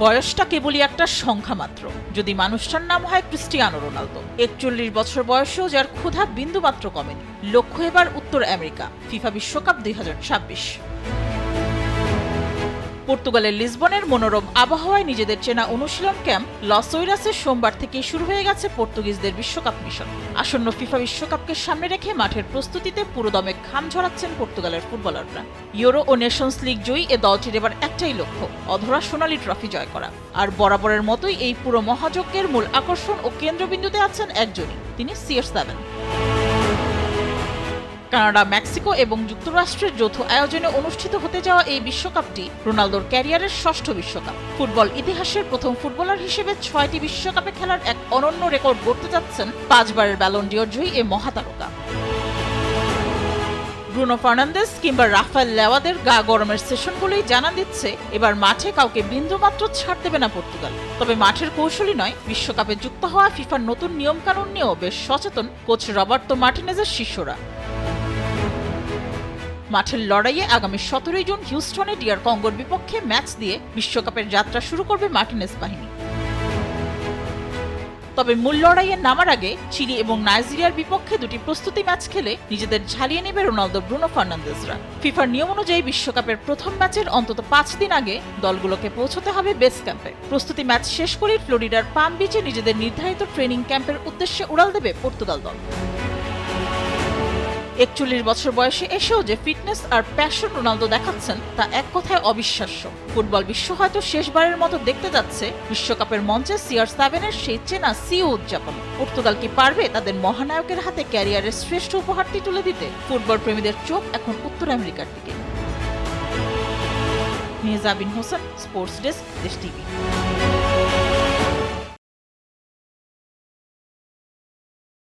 বয়সটা কেবলই একটা সংখ্যা মাত্র। যদি মানুষটার নাম হয় ক্রিস্টিয়ানো রোনালদো, ৪১ বছর বয়সেও যার ক্ষুধা বিন্দুমাত্র কমেনি। লক্ষ্য এবার উত্তর আমেরিকা, ফিফা বিশ্বকাপ ২০২৬। পর্তুগালের লিসবনের মনোরম আবহাওয়ায় নিজেদের চেনা অনুশীলন ক্যাম্প লস ওইরাসে সোমবার থেকেই শুরু হয়ে গেছে পর্তুগিজদের বিশ্বকাপ মিশন। আসন্ন ফিফা বিশ্বকাপকে সামনে রেখে মাঠের প্রস্তুতিতে পুরোদমে ঘাম ঝরাচ্ছেন পর্তুগালের ফুটবলাররা। ইউরো ও নেশনস লিগ জয়ী এ দলটির এবার একটাই লক্ষ্য, অধরা সোনালী ট্রফি জয় করা। আর বরাবরের মতোই এই পুরো মহাযজ্ঞের মূল আকর্ষণ ও কেন্দ্রবিন্দুতে আছেন একজনই, তিনি CR7। কানাডা, মেক্সিকো এবং যুক্তরাষ্ট্রের যৌথ আয়োজনে অনুষ্ঠিত হতে যাওয়া এই বিশ্বকাপটি রোনালদোর ক্যারিয়ারের ষষ্ঠ বিশ্বকাপ। ফুটবল ইতিহাসের প্রথম ফুটবলার হিসেবে ৬টি বিশ্বকাপে খেলার এক অনন্য রেকর্ড গড়তে যাচ্ছেন ৫ বারের ব্যালন ডিওর জয়ী এ মহাতারকা। ব্রুনো ফার্নান্দেজ কিংবা রাফায়েল লেওয়াদের গা গরমের সেশনগুলোই জানান দিচ্ছে এবার মাঠে কাউকে বিন্দুমাত্র ছাড় দেবে না পর্তুগাল। তবে মাঠের কৌশলই নয়, বিশ্বকাপে যুক্ত হওয়া ফিফার নতুন নিয়মকানুন নিয়েও বেশ সচেতন কোচ রবার্তো মার্টিনেজের শিষ্যরা। মাঠের লড়াইয়ে আগামী ১৭ জুন হিউস্টনে ডিআর কঙ্গোর বিপক্ষে ম্যাচ দিয়ে বিশ্বকাপের যাত্রা শুরু করবে মার্টিনেজ বাহিনী। তবে মূল লড়াইয়ে নামার আগে চিলি এবং নাইজেরিয়ার বিপক্ষে দুটি প্রস্তুতি ম্যাচ খেলে নিজেদের ঝালিয়ে নেবে রোনালদো, ব্রুনো ফার্নান্দেজরা। ফিফার নিয়ম অনুযায়ী বিশ্বকাপের প্রথম ম্যাচের অন্তত ৫ দিন আগে দলগুলোকে পৌঁছতে হবে বেস ক্যাম্পে। প্রস্তুতি ম্যাচ শেষ করে ফ্লোরিডার পাম বিচে নিজেদের নির্ধারিত ট্রেনিং ক্যাম্পের উদ্দেশ্যে উড়াল দেবে পর্তুগাল দল। ৪১ বছর বয়সে এসেও যে ফিটনেস আর প্যাশন রোনালদো দেখাচ্ছেন তা এক কথায় অবিশ্বাস্য। ফুটবল বিশ্ব হয়তো শেষবারের মতো দেখতে যাচ্ছে বিশ্বকাপের মঞ্চে CR7-এর সেই চেনা সিও উদযাপন। পর্তুগাল কি পারবে তাদের মহানায়কের হাতে ক্যারিয়ারের শ্রেষ্ঠ উপহারটি তুলে দিতে? ফুটবল প্রেমীদের চোখ এখন উত্তর আমেরিকার দিকে। মেহজাবিন হোসেন, স্পোর্টস ডেস্ক, দেশ টিভি।